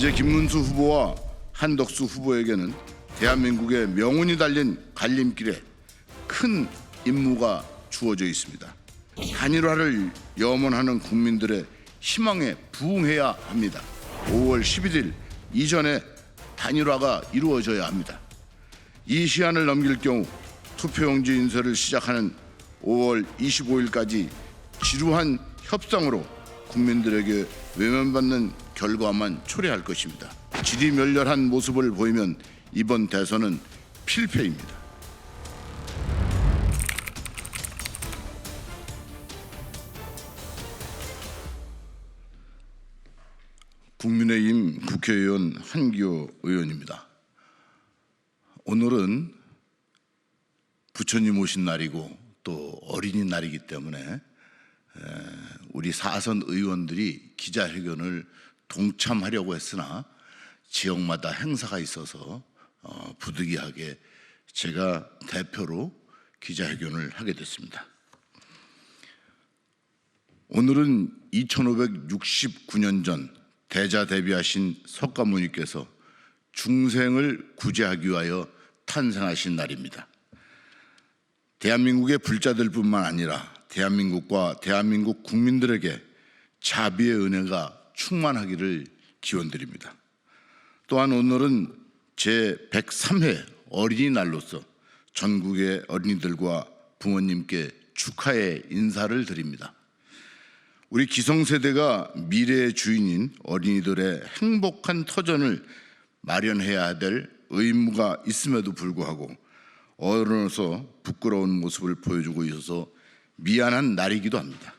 이제 김문수 후보와 한덕수 후보에게는 대한민국의 명운이 달린 갈림길에 큰 임무가 주어져 있습니다. 단일화를 염원하는 국민들의 희망에 부응해야 합니다. 5월 11일 이전에 단일화가 이루어져야 합니다. 이 시한을 넘길 경우 투표용지 인쇄를 시작하는 5월 25일까지 지루한 협상으로 국민들에게 외면받는 결과만 초래할 것입니다. 지리멸렬한 모습을 보이면 이번 대선은 필패입니다. 국민의힘 국회의원 한기호 의원입니다. 오늘은 부처님 오신 날이고 또 어린이날이기 때문에 우리 사선 의원들이 기자회견을 동참하려고 했으나 지역마다 행사가 있어서 부득이하게 제가 대표로 기자회견을 하게 됐습니다. 오늘은 2569년 전 대자대비하신 석가모니께서 중생을 구제하기 위하여 탄생하신 날입니다. 대한민국의 불자들뿐만 아니라 대한민국과 대한민국 국민들에게 자비의 은혜가 충만하기를 기원드립니다. 또한 오늘은 제103회 어린이날로서 전국의 어린이들과 부모님께 축하의 인사를 드립니다. 우리 기성세대가 미래의 주인인 어린이들의 행복한 터전을 마련해야 될 의무가 있음에도 불구하고 어른으로서 부끄러운 모습을 보여주고 있어서 미안한 날이기도 합니다.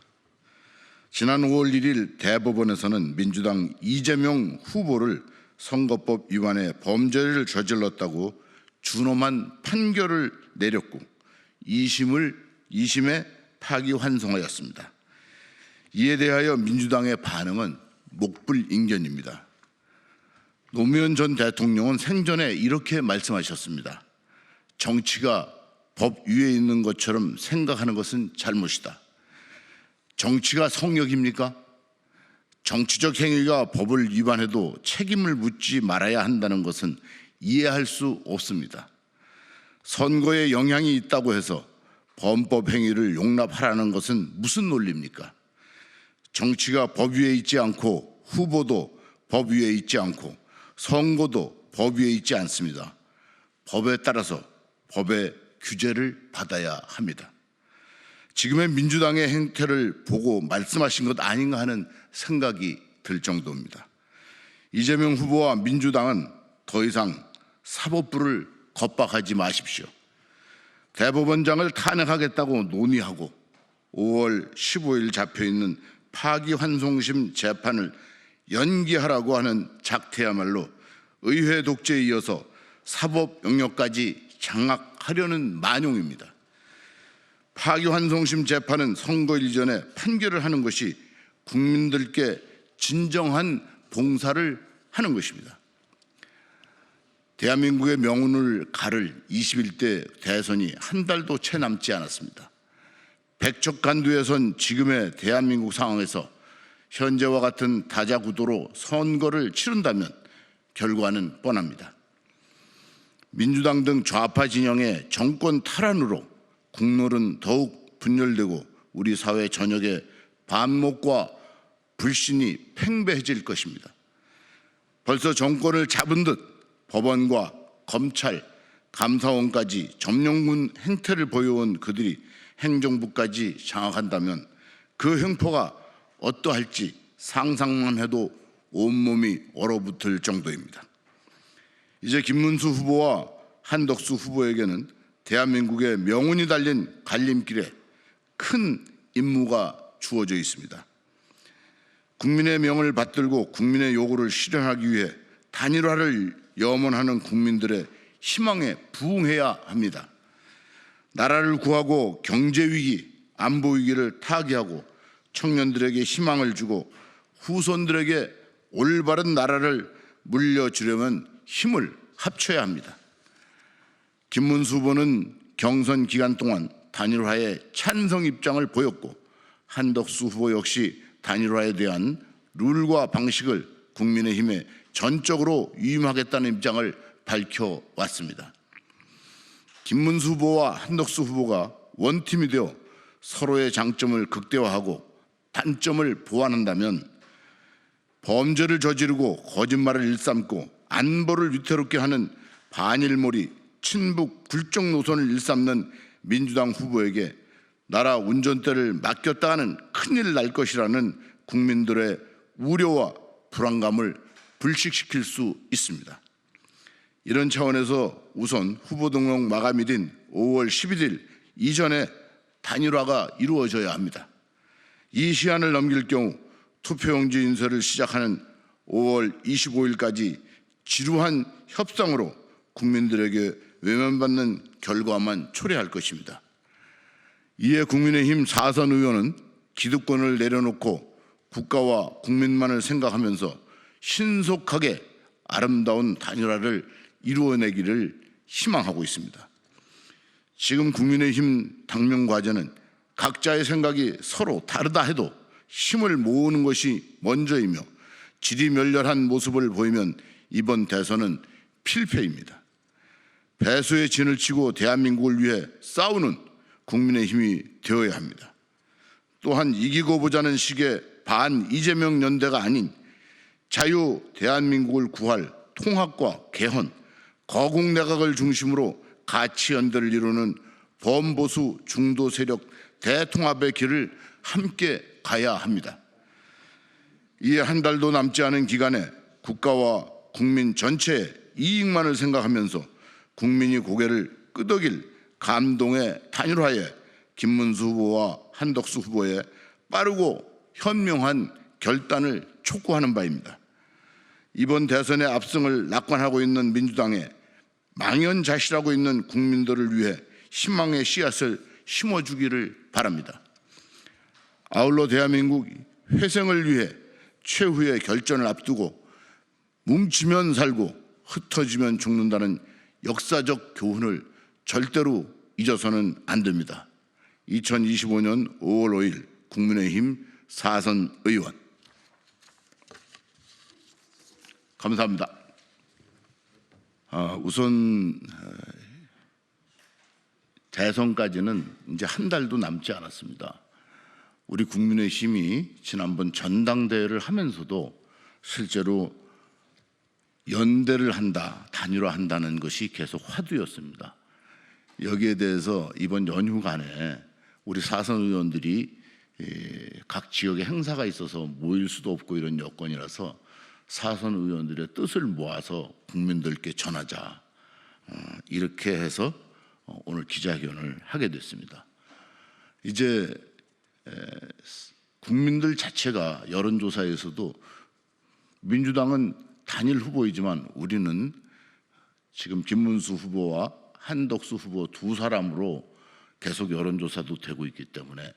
지난 5월 1일 대법원에서는 민주당 이재명 후보를 선거법 위반의 범죄를 저질렀다고 준엄한 판결을 내렸고 2심에 파기환송하였습니다. 이에 대하여 민주당의 반응은 목불인견입니다. 노무현 전 대통령은 생전에 이렇게 말씀하셨습니다. 정치가 법 위에 있는 것처럼 생각하는 것은 잘못이다. 정치가 성역입니까? 정치적 행위가 법을 위반해도 책임을 묻지 말아야 한다는 것은 이해할 수 없습니다. 선거에 영향이 있다고 해서 범법 행위를 용납하라는 것은 무슨 논리입니까? 정치가 법 위에 있지 않고 후보도 법 위에 있지 않고 선거도 법 위에 있지 않습니다. 법에 따라서 법의 규제를 받아야 합니다. 지금의 민주당의 행태를 보고 말씀하신 것 아닌가 하는 생각이 들 정도입니다. 이재명 후보와 민주당은 더 이상 사법부를 겁박하지 마십시오. 대법원장을 탄핵하겠다고 논의하고 5월 15일 잡혀있는 파기환송심 재판을 연기하라고 하는 작태야말로 의회 독재에 이어서 사법 영역까지 장악하려는 만용입니다. 파기환송심 재판은 선거일 전에 판결을 하는 것이 국민들께 진정한 봉사를 하는 것입니다. 대한민국의 명운을 가를 21대 대선이 한 달도 채 남지 않았습니다. 백척간두에선 지금의 대한민국 상황에서 현재와 같은 다자구도로 선거를 치른다면 결과는 뻔합니다. 민주당 등 좌파 진영의 정권 탈환으로 국룰은 더욱 분열되고 우리 사회 전역의 반목과 불신이 팽배해질 것입니다. 벌써 정권을 잡은 듯 법원과 검찰, 감사원까지 점령군 행태를 보여온 그들이 행정부까지 장악한다면 그 횡포가 어떠할지 상상만 해도 온몸이 얼어붙을 정도입니다. 이제 김문수 후보와 한덕수 후보에게는 대한민국의 명운이 달린 갈림길에 큰 임무가 주어져 있습니다. 국민의 명을 받들고 국민의 요구를 실현하기 위해 단일화를 염원하는 국민들의 희망에 부응해야 합니다. 나라를 구하고 경제위기, 안보위기를 타개하고 청년들에게 희망을 주고 후손들에게 올바른 나라를 물려주려면 힘을 합쳐야 합니다. 김문수 후보는 경선 기간 동안 단일화에 찬성 입장을 보였고 한덕수 후보 역시 단일화에 대한 룰과 방식을 국민의힘에 전적으로 위임하겠다는 입장을 밝혀왔습니다. 김문수 후보와 한덕수 후보가 원팀이 되어 서로의 장점을 극대화하고 단점을 보완한다면 범죄를 저지르고 거짓말을 일삼고 안보를 위태롭게 하는 반일몰이 친북 굴적 노선을 일삼는 민주당 후보에게 나라 운전대를 맡겼다가는 큰일 날 것이라는 국민들의 우려와 불안감을 불식시킬 수 있습니다. 이런 차원에서 우선 후보 등록 마감일인 5월 11일 이전에 단일화가 이루어져야 합니다. 이 시한을 넘길 경우 투표용지 인쇄를 시작하는 5월 25일까지 지루한 협상으로 국민들에게 외면받는 결과만 초래할 것입니다. 이에 국민의힘 4선 의원은 기득권을 내려놓고 국가와 국민만을 생각하면서 신속하게 아름다운 단일화를 이루어내기를 희망하고 있습니다. 지금 국민의힘 당면 과제는 각자의 생각이 서로 다르다 해도 힘을 모으는 것이 먼저이며 지리멸렬한 모습을 보이면 이번 대선은 필패입니다. 배수의 진을 치고 대한민국을 위해 싸우는 국민의힘이 되어야 합니다. 또한 이기고 보자는 식의 반 이재명 연대가 아닌 자유 대한민국을 구할 통합과 개헌, 거국 내각을 중심으로 가치 연대를 이루는 범보수 중도 세력 대통합의 길을 함께 가야 합니다. 이에 한 달도 남지 않은 기간에 국가와 국민 전체의 이익만을 생각하면서 국민이 고개를 끄덕일 감동의 단일화에 김문수 후보와 한덕수 후보의 빠르고 현명한 결단을 촉구하는 바입니다. 이번 대선의 압승을 낙관하고 있는 민주당에 망연자실하고 있는 국민들을 위해 희망의 씨앗을 심어주기를 바랍니다. 아울러 대한민국 회생을 위해 최후의 결전을 앞두고 뭉치면 살고 흩어지면 죽는다는 역사적 교훈을 절대로 잊어서는 안 됩니다. 2025년 5월 5일 국민의힘 4선 의원. 감사합니다. 우선 대선까지는 이제 한 달도 남지 않았습니다. 우리 국민의힘이 지난번 전당대회를 하면서도 실제로 연대를 한다, 단일화한다는 것이 계속 화두였습니다. 여기에 대해서 이번 연휴간에 우리 4선 의원들이 각 지역에 행사가 있어서 모일 수도 없고 이런 여건이라서 4선 의원들의 뜻을 모아서 국민들께 전하자, 이렇게 해서 오늘 기자회견을 하게 됐습니다. 이제 국민들 자체가 여론조사에서도 민주당은 단일 후보이지만 우리는 지금 김문수 후보와 한덕수 후보 두 사람으로 계속 여론조사도 되고 있기 때문에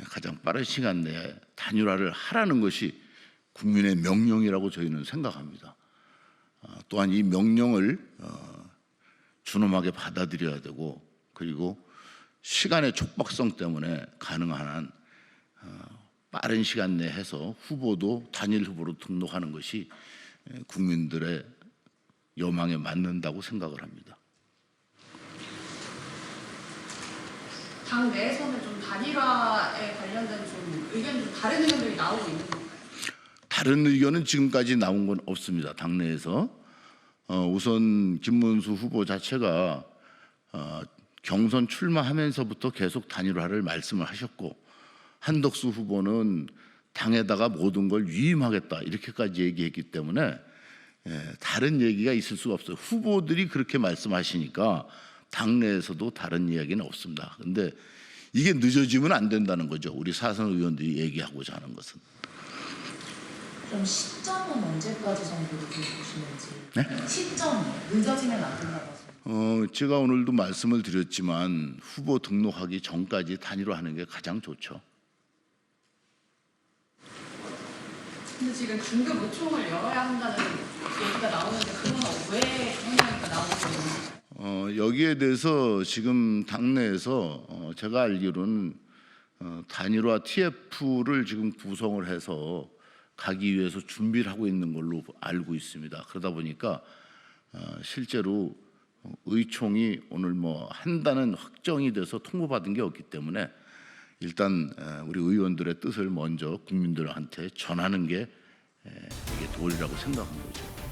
가장 빠른 시간 내에 단일화를 하라는 것이 국민의 명령이라고 저희는 생각합니다. 또한 이 명령을 준엄하게 받아들여야 되고, 그리고 시간의 촉박성 때문에 가능한 한 빠른 시간 내에 해서 후보도 단일 후보로 등록하는 것이 국민들의 여망에 맞는다고 생각을 합니다. 당 내에서는 좀 단일화에 관련된 좀 의견, 좀 다른 의견들이 나오고 있는 건가요? 다른 의견은 지금까지 나온 건 없습니다. 당내에서 우선 김문수 후보 자체가 경선 출마하면서부터 계속 단일화를 말씀을 하셨고, 한덕수 후보는 당에다가 모든 걸 위임하겠다 이렇게까지 얘기했기 때문에 다른 얘기가 있을 수가 없어요. 후보들이 그렇게 말씀하시니까 당내에서도 다른 이야기는 없습니다. 그런데 이게 늦어지면 안 된다는 거죠. 우리 4선 의원들이 얘기하고자 하는 것은. 그럼 시점은 언제까지 정도로 보시는지? 네? 시점이 늦어지면 안 된다고 하세요? 제가 오늘도 말씀을 드렸지만 후보 등록하기 전까지 단일화하는 게 가장 좋죠. 근데 지금 중급 모총을 열어야 한다는 얘기가 나오는데 그건 왜 성명이 나오고 있는지? 여기에 대해서 지금 당내에서 제가 알기로는 단일화 TF를 지금 구성을 해서 가기 위해서 준비를 하고 있는 걸로 알고 있습니다. 그러다 보니까 실제로 의총이 오늘 뭐 한다는 확정이 돼서 통보받은 게 없기 때문에 일단 우리 의원들의 뜻을 먼저 국민들한테 전하는 게 이게 도리라고 생각한 거죠.